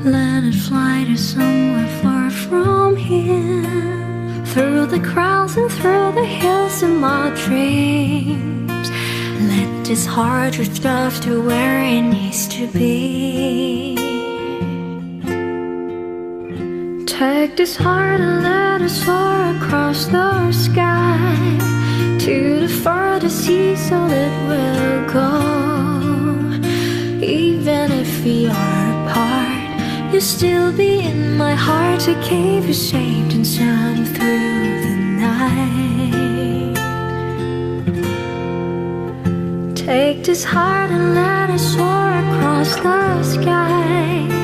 Let it fly to somewhere far from here, through the crowds and through the hills of my dreams. Let this heart drift off to where it needs to be. Take this heart and let it soar across the sky to the farthest sea, so it will go. Even if we are apart, you'll still be in my heart to keep you safe and sound through the night. Take this heart and let it soar across the sky